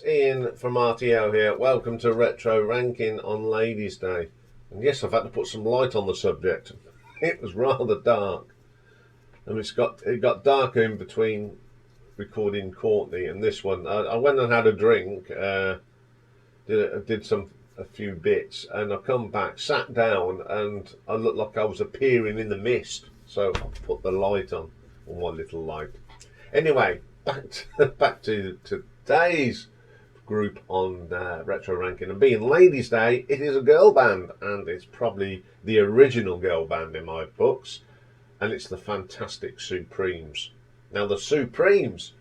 Ian from RTO here. Welcome to Retro Ranking on Ladies' Day. And yes, I've had to put some light on the subject. It was rather dark, and it got darker in between recording Courtney and this one. I went and had a drink, did a few bits, and I come back, sat down, and I looked like I was appearing in the mist. So I put the light on my little light. Anyway, back to today's group on Retro Ranking, and being Ladies' Day, it is a girl band, and it's probably the original girl band in my books, and it's the fantastic Supremes. Now, the Supremes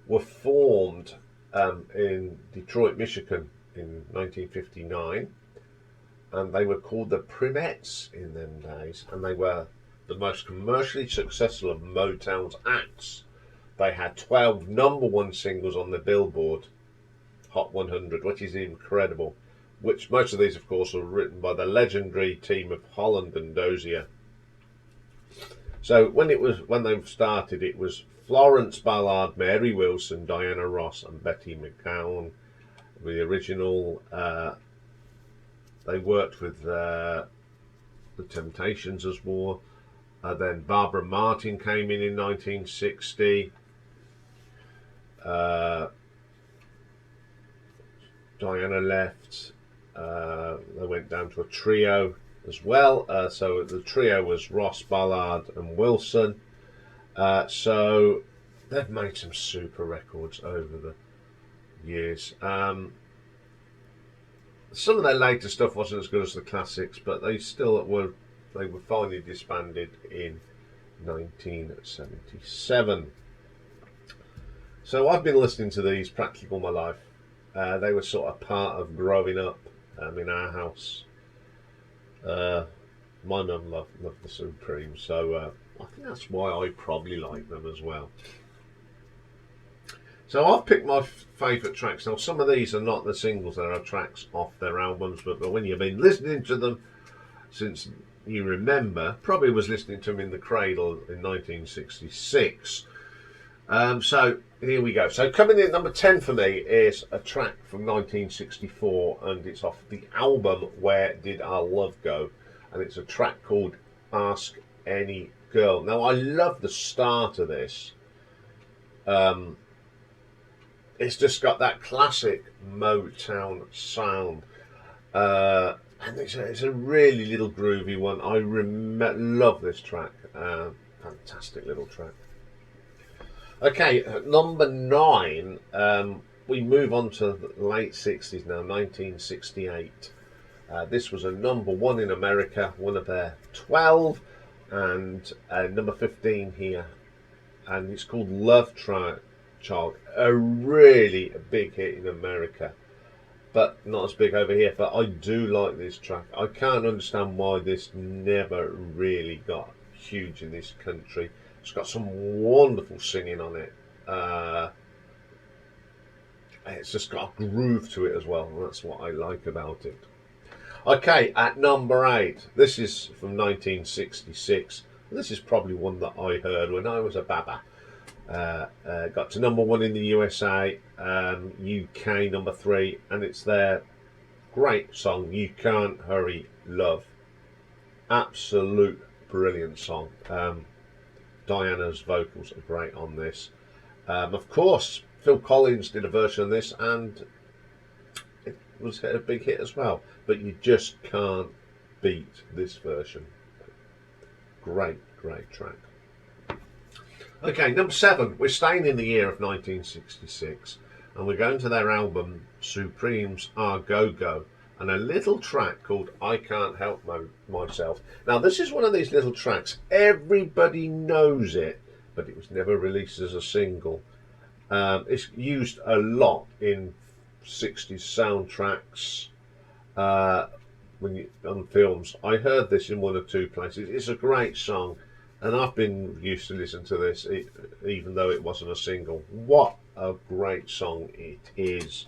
were formed in Detroit, Michigan in 1959, and they were called the Primettes in them days, and they were the most commercially successful of Motown's acts. They had 12 number one singles on the Billboard Hot 100, which is incredible. Which most of these, of course, were written by the legendary team of Holland and Dozier. So when they started, it was Florence Ballard, Mary Wilson, Diana Ross, and Betty McCown. The original. They worked with the Temptations as well. Then Barbara Martin came in 1960. Diana left. They went down to a trio as well. So the trio was Ross, Ballard, and Wilson. So they've made some super records over the years. Some of their later stuff wasn't as good as the classics, but they were finally disbanded in 1977. So I've been listening to these practically all my life. They were sort of part of growing up in our house. My mum loved the Supremes, so I think that's why I probably like them as well. So I've picked my favourite tracks. Now, some of these are not the singles, there are tracks off their albums, but when you've been listening to them since you remember, probably was listening to them in the cradle in 1966. So here we go. So coming in at number 10 for me is a track from 1964, and it's off the album Where Did Our Love Go? And it's a track called Ask Any Girl. Now, I love the start of this. It's just got that classic Motown sound. And it's a really little groovy one. I love this track. Fantastic little track. Okay, number 9, we move on to the late 60s now, 1968. This was a number 1 in America, one of their 12, and number 15 here. And it's called Love Child, a really big hit in America, but not as big over here. But I do like this track. I can't understand why this never really got huge in this country. It's got some wonderful singing on it. It's just got a groove to it as well, and that's what I like about it. Okay, at number 8, this is from 1966. This is probably one that I heard when I was a baba. Got to number 1 in the USA, UK number 3, and it's their great song, You Can't Hurry Love. Absolute brilliant song. Diana's vocals are great on this. Of course, Phil Collins did a version of this, and it was a big hit as well. But you just can't beat this version. Great track. Okay, number 7. We're staying in the year of 1966, and we're going to their album Supremes Are Go-Go, and a little track called I Can't Help Myself. Now, this is one of these little tracks. Everybody knows it, but it was never released as a single. It's used a lot in 60s soundtracks, on films. I heard this in 1 or 2 places. It's a great song, and I've been used to listen to this, even though it wasn't a single. What a great song it is.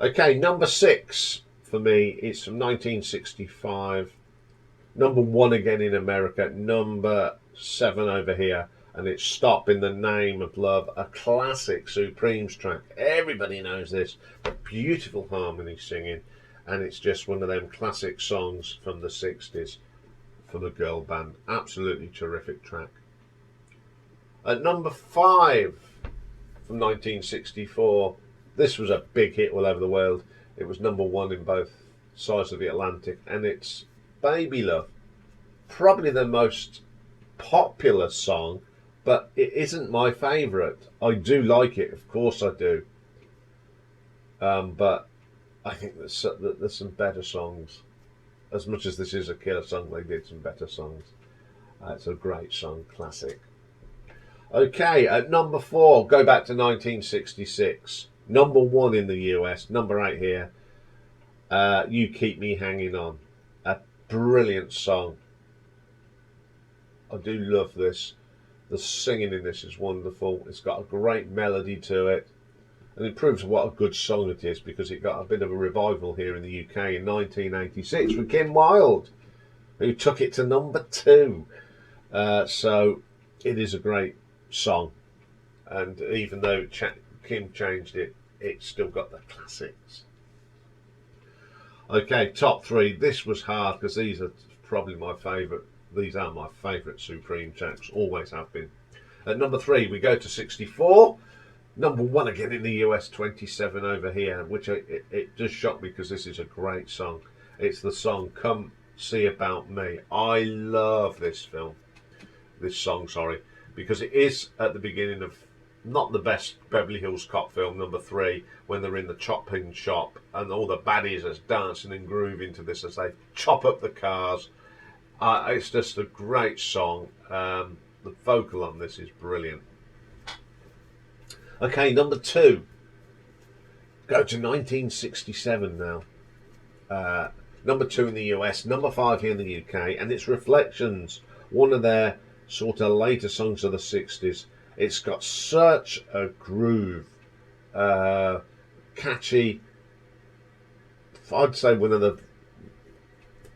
Okay, number 6 for me, it's from 1965. Number 1 again in America. Number 7 over here. and it's Stop in the Name of Love, a classic Supremes track. Everybody knows this. A beautiful harmony singing, and it's just one of them classic songs from the 60s from a girl band. Absolutely terrific track. At number 5 from 1964, this was a big hit all over the world. It was number 1 in both sides of the Atlantic, and it's Baby Love. Probably the most popular song, but it isn't my favourite. I do like it, of course I do. But I think there's some better songs. As much as this is a killer song, they did some better songs. It's a great song, classic. Okay, at number 4, go back to 1966. Number 1 in the US, number 8 here. You Keep Me Hanging On. A brilliant song. I do love this. The singing in this is wonderful. It's got a great melody to it. And it proves what a good song it is, because it got a bit of a revival here in the UK in 1986 with Kim Wilde, who took it to number 2. So it is a great song. And even though Kim changed it, it's still got the classics. Okay, top 3. This was hard because these are probably my favourite. These are my favourite Supreme tracks, always have been. At number 3, we go to 64. Number 1 again in the US, 27 over here, which it just shocked me because this is a great song. It's the song Come See About Me. I love this song, because it is at the beginning of not the best Beverly Hills Cop film, number 3, when they're in the chopping shop and all the baddies are dancing and grooving to this as they chop up the cars. It's just a great song. The vocal on this is brilliant. Okay, number 2. Go to 1967 now. Number 2 in the US, number 5 here in the UK, and it's Reflections, one of their sort of later songs of the 60s. It's got such a groove, catchy. I'd say one of the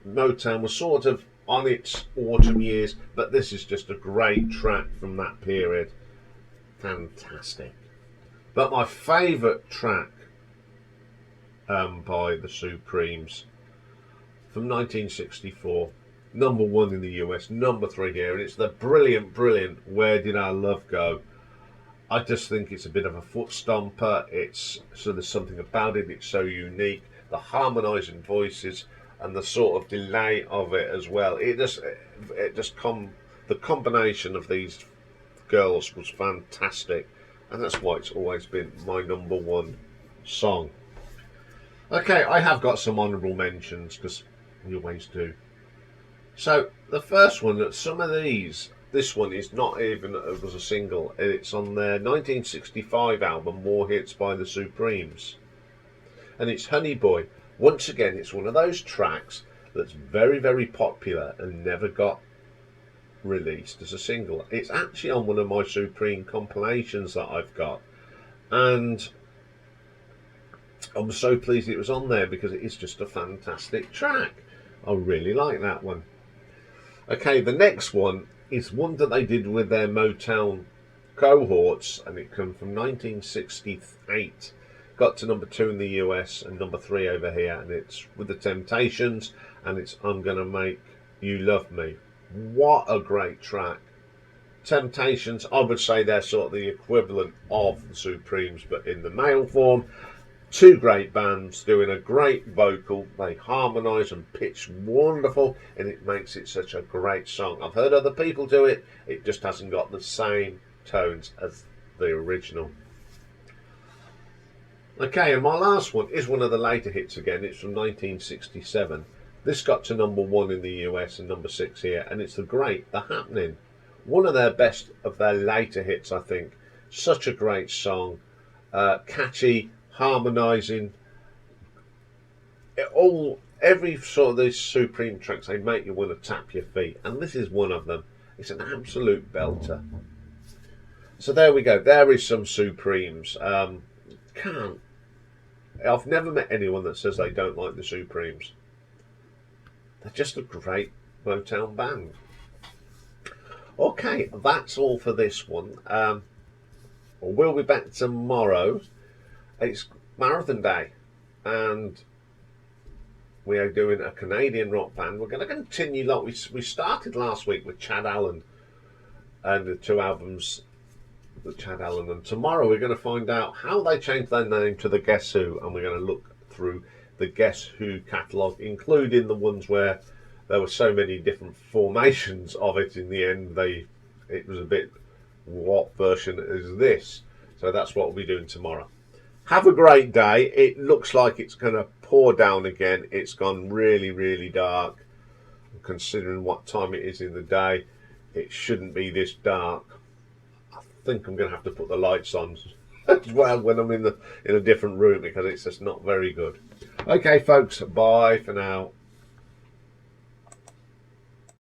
Motown was sort of on its autumn years, but this is just a great track from that period. Fantastic. But my favourite track by the Supremes from 1964, number 1 in the US, number 3 here, and it's the brilliant Where Did Our Love Go. I just think it's a bit of a foot stomper. There's something about it, it's so unique. The harmonising voices and the sort of delay of it as well. The combination of these girls was fantastic, and that's why it's always been my number 1 song. Okay, I have got some honourable mentions, because we always do. So the first one, this one is not even, it was a single. It's on their 1965 album, More Hits by the Supremes. And it's Honey Boy. Once again, it's one of those tracks that's very popular and never got released as a single. It's actually on one of my Supreme compilations that I've got. And I'm so pleased it was on there, because it is just a fantastic track. I really like that one. Okay, the next one is one that they did with their Motown cohorts, and it came from 1968. Got to number 2 in the US and number 3 over here, and it's with the Temptations, and it's I'm Gonna Make You Love Me. What a great track. Temptations, I would say they're sort of the equivalent of the Supremes, but in the male form. 2 great bands doing a great vocal. They harmonise and pitch wonderful, and it makes it such a great song. I've heard other people do it. It just hasn't got the same tones as the original. Okay, and my last one is one of the later hits again. It's from 1967. This got to number 1 in the US and number 6 here, and it's the great The Happening. One of their best of their later hits, I think. Such a great song. Catchy, harmonising. Every sort of these Supreme tracks, they make you want to tap your feet, and this is one of them. It's an absolute belter. So there we go. There is some Supremes. I've never met anyone that says they don't like the Supremes. They're just a great Motown band. Okay, that's all for this one. We'll be back tomorrow. It's Marathon Day, and we are doing a Canadian rock band. We're going to continue like we started last week with Chad Allen and the two albums with Chad Allen. And tomorrow we're going to find out how they changed their name to the Guess Who, and we're going to look through the Guess Who catalogue, including the ones where there were so many different formations of it. In the end, it was a bit, what version is this? So that's what we'll be doing tomorrow. Have a great day. It looks like it's going to pour down again. It's gone really, really dark. Considering what time it is in the day, it shouldn't be this dark. I think I'm going to have to put the lights on as well when I'm in a different room, because it's just not very good. Okay, folks, bye for now.